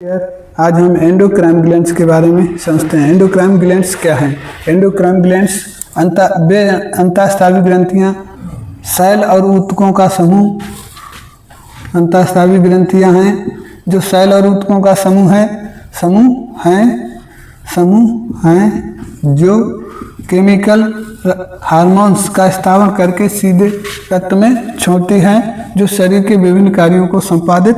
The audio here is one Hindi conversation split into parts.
आज हम एंडोक्राइन ग्लैंड्स के बारे में समझते हैं। एंडोक्राइन ग्लैंड्स क्या हैं? एंडोक्राइन ग्लैंड्स अंतःस्रावी ग्रंथियां, शैल और ऊतकों का समूह। अंतःस्रावी ग्रंथियां हैं जो शैल और ऊतकों का समूह हैं जो केमिकल हार्मोन्स का स्थापन करके सीधे रक्त में छोड़ती हैं, जो शरीर के विभिन्न कार्यों को संपादित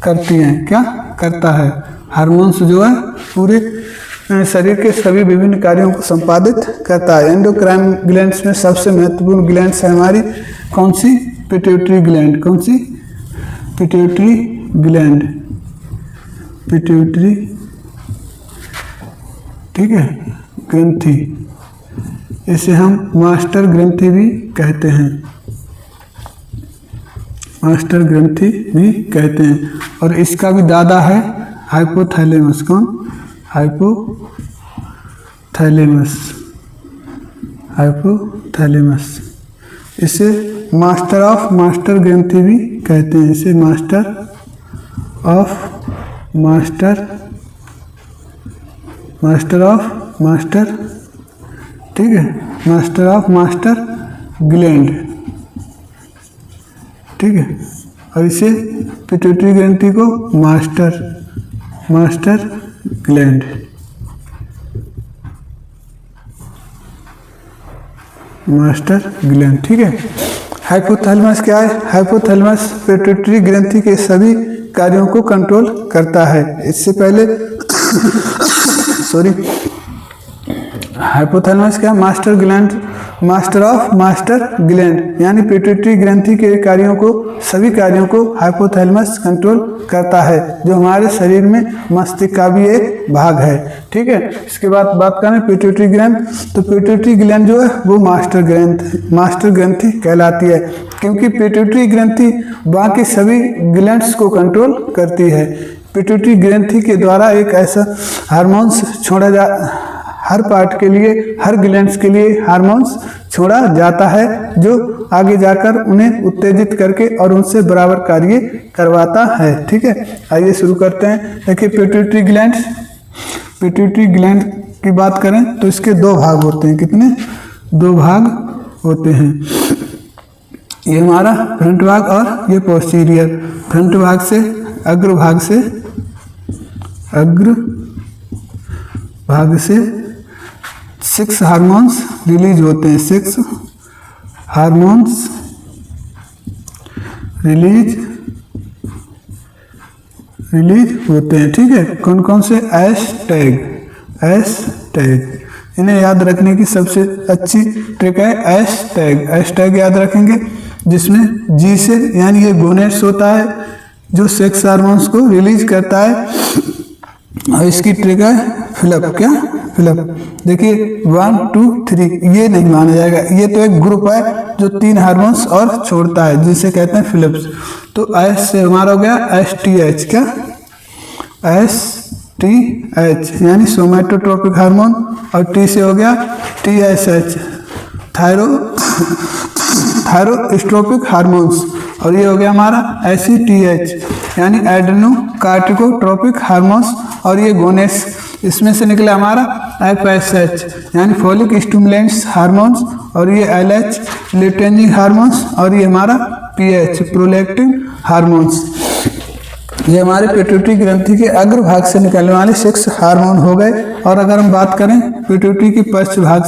करती हैं। क्या करता है? हार्मोन्स जो है पूरे शरीर के सभी विभिन्न कार्यों को संपादित करता है। एंडोक्राइन ग्लैंड्स में सबसे महत्वपूर्ण ग्लैंड्स है हमारी कौन सी? Pituitary gland. कौन सी? Pituitary gland. पिट्यूटरी, ठीक है, ग्रंथि। इसे हम मास्टर ग्रंथि भी कहते हैं। मास्टर ग्रंथि भी कहते हैं। और इसका भी दादा है हाइपोथैलेमस। कौन? हाइपोथैलेमस। हाइपोथैलेमस। इसे मास्टर ऑफ मास्टर ग्रंथि भी कहते हैं। इसे मास्टर ऑफ मास्टर ठीक है, मास्टर ऑफ मास्टर ग्लैंड, ठीक है। और इसे पिट्यूटरी ग्रंथि को मास्टर ग्लैंड, ठीक है। हाइपोथैलेमस क्या है? हाइपोथैलेमस पिट्यूटरी ग्रंथि के सभी कार्यों को कंट्रोल करता है। इससे पहले हाइपोथैलेमस क्या? Master gland, master of master gland, यानी पिट्यूटरी ग्रंथि के कार्यों को, सभी कार्यों को हाइपोथैलेमस कंट्रोल करता है, जो हमारे शरीर में मस्तिष्क का भी एक भाग है, ठीक है। इसके बाद बात करें पिट्यूटरी ग्लैंड, तो पिट्यूटरी ग्लैंड जो है वो मास्टर ग्रंथि कहलाती है, क्योंकि पिट्यूटरी ग्रंथि बाकी सभी ग्लैंड्स को कंट्रोल करती है। पिट्यूटरी ग्रंथि के द्वारा एक ऐसा हार्मोन्स हर पार्ट के लिए, हर ग्लैंड्स के लिए हार्मोन्स छोड़ा जाता है, जो आगे जाकर उन्हें उत्तेजित करके और उनसे बराबर कार्य करवाता है, ठीक है। आइए शुरू करते हैं। देखिए पिट्यूटरी ग्लैंड की बात करें तो इसके दो भाग होते हैं। कितने? दो भाग होते हैं। ये हमारा फ्रंट भाग और ये पोस्टीरियर। फ्रंट भाग से, अग्र भाग से 6 हार्मोन्स रिलीज होते हैं। 6 हार्मोन्स रिलीज होते हैं, ठीक है। कौन कौन से? S tag. इन्हें याद रखने की सबसे अच्छी ट्रिक है एस टैग याद रखेंगे, जिसमें जी से, यानी ये गोनेड्स होता है जो सेक्स हार्मोन्स को रिलीज करता है, और इसकी ट्रिक है फिलअप। क्या? फिलअप। देखिए 1 2 3, ये नहीं माना जाएगा, ये तो एक ग्रुप है जो 3 हार्मोन्स और छोड़ता है, जिसे कहते हैं फिलअप्स। तो एस से हमारा हो गया STH। क्या? STH यानी सोमैटोट्रोपिक हार्मोन, और टी से हो गया TSH थायरोस्ट्रोपिक हार्मोन्स, और ये हो गया हमारा ACTH यानी एड्रेनोकार्टिकोट्रोपिक हार्मोन्स, और ये गोनेड्स। इसमें से निकला हमारा FSH यानी फोलिक स्टिमुलेंट्स हार्मोन्स, और ये LH ल्यूटेनिक हार्मोन्स, और ये हमारा PH प्रोलैक्टिन हार्मोन्स। ये हमारे पिट्यूटरी ग्रंथि के अग्र भाग से निकलने वाले 6 हार्मोन हो गए। और अगर हम बात करें पिट्यूटरी की पश्च भाग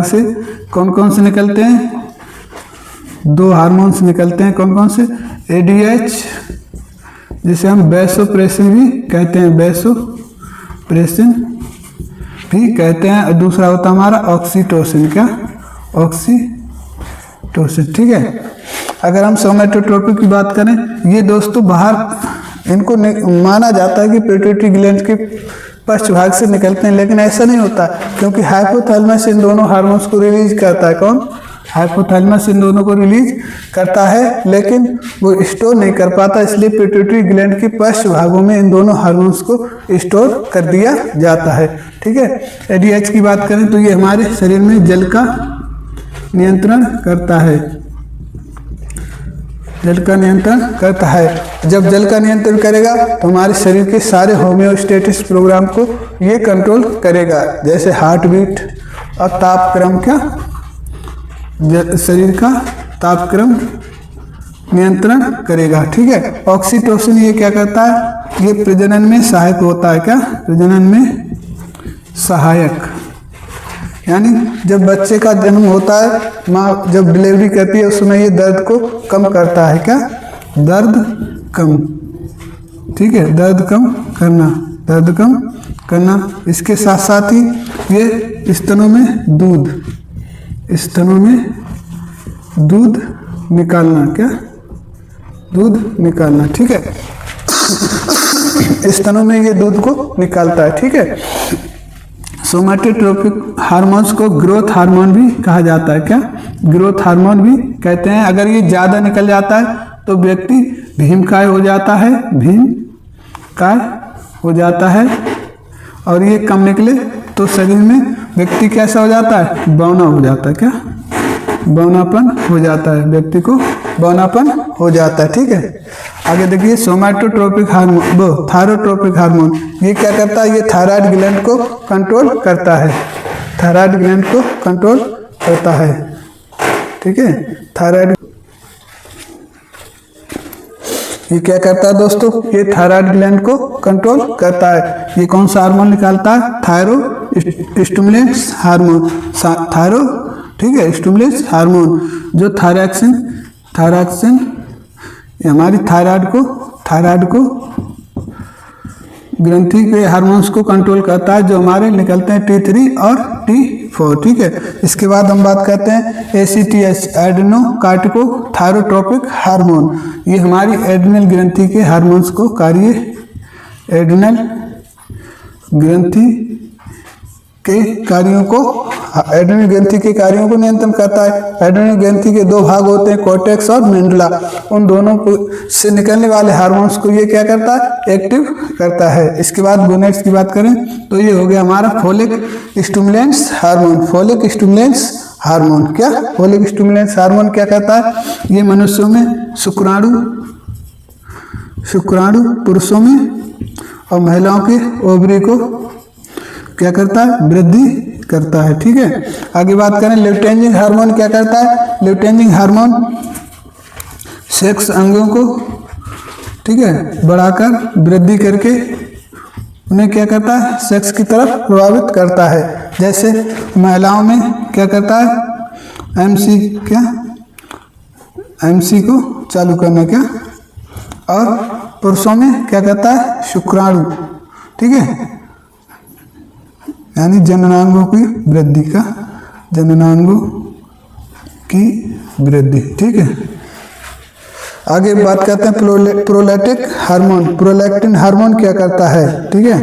से कौन कौन से निकलते हैं? 2 हार्मोन्स निकलते हैं। कौन कौन से? ADH, जिसे हम वैसोप्रेसिन भी कहते हैं, वैसोप्रेसिन भी कहते हैं, और दूसरा होता हमारा ऑक्सीटोसिन। क्या? ऑक्सीटोसिन, ठीक है। अगर हम सोमैटोट्रोपिक की बात करें, ये दोस्तों बाहर इनको माना जाता है कि पिट्यूटरी ग्लैंड के पश्च भाग से निकलते हैं, लेकिन ऐसा नहीं होता, क्योंकि हाइपोथैलेमस इन दोनों हार्मोन्स को रिलीज करता है। कौन? हाइपोथैलेमस इन दोनों को रिलीज करता है, लेकिन वो स्टोर नहीं कर पाता, इसलिए पिट्यूटरी ग्लैंड के पश्च भागों में इन दोनों हार्मोन्स को स्टोर कर दिया जाता है, ठीक है। ADH की बात करें तो ये हमारे शरीर में जल का नियंत्रण करता है। जल का नियंत्रण करता है। जब जल का नियंत्रण करेगा तो हमारे शरीर के सारे होम्योस्टेटिस प्रोग्राम को ये कंट्रोल करेगा, जैसे हार्ट बीट और तापक्रम, क्या शरीर का तापक्रम नियंत्रण करेगा। ठीक है। ऑक्सीटोसिन ये क्या करता है, ये प्रजनन में सहायक होता है। क्या प्रजनन में सहायक, यानी जब बच्चे का जन्म होता है, माँ जब डिलीवरी करती है उस समय ये दर्द को कम करता है। क्या दर्द कम, ठीक है, दर्द कम करना, दर्द कम करना। इसके साथ साथ ही ये स्तनों में दूध निकालना, क्या दूध निकालना, ठीक है, स्तनों में ये दूध को निकालता है। ठीक है। सोमैटोट्रोपिक हार्मोन्स को ग्रोथ हार्मोन भी कहा जाता है। क्या ग्रोथ हार्मोन भी कहते हैं। अगर ये ज़्यादा निकल जाता है तो व्यक्ति भीमकाय हो जाता है, भीमकाय हो जाता है। और ये कम निकले तो शरीर में व्यक्ति कैसा हो जाता है, बौना हो जाता है। क्या बौनापन हो जाता है, व्यक्ति को बौनापन हो जाता है। ठीक है। आगे देखिए सोमैटोट्रोपिक हार्मोन, थायरोट्रोपिक हार्मोन, ये क्या करता है, ये थायराइड ग्लैंड को कंट्रोल करता है, थायराइड ग्लैंड को कंट्रोल करता है। ठीक है। थायराइड ये क्या करता है दोस्तों, ये थायराइड ग्लैंड को कंट्रोल करता है। ये कौन सा हार्मोन निकालता है, थायरो स्टिमुलेंट्स हार्मोन, थायरो, ठीक है, स्टिमुलेंट्स हार्मोन, जो थायरॉक्सिन हमारी थायराइड को ग्रंथि के हार्मोन्स को कंट्रोल करता है, जो हमारे निकलते हैं T3 और T4। ठीक है। इसके बाद हम बात करते हैं ACTH, एड्रेनो कार्टिको थायरोट्रोपिक हार्मोन। ये हमारी एड्रिनल ग्रंथि के हार्मोन्स को एड्रिनल ग्रंथि के कार्यों को, एड्रिनल ग्रंथि के कार्यों को नियंत्रण करता है। एड्रिनल ग्रंथि के दो भाग होते हैं, कॉर्टेक्स और मेडुला। उन दोनों से निकलने वाले हार्मोन्स को ये क्या करता है, एक्टिव करता है। इसके बाद गोनेड्स की बात करें तो ये हो गया हमारा folic stimulants hormone. Folic stimulants hormone, क्या फोलिक स्टिमुलेंट्स हार्मोन क्या करता है, ये मनुष्यों में शुक्राणु पुरुषों में और महिलाओं के ओवरी को क्या करता है, वृद्धि करता है। ठीक है। आगे बात करें ल्यूटेनिन हार्मोन क्या करता है, ल्यूटेनिन हार्मोन सेक्स अंगों को, ठीक है, बढ़ाकर वृद्धि करके उन्हें क्या करता है, सेक्स की तरफ प्रभावित करता है। जैसे महिलाओं में क्या करता है, एमसी को चालू करना, क्या, और पुरुषों में क्या करता है, शुक्राणु, ठीक है, यानी जननांगों की वृद्धि का, जननांगों की वृद्धि। ठीक है। आगे बात करते हैं प्रोलैक्टिक हार्मोन। प्रोलैक्टिन हार्मोन क्या करता है, ठीक है,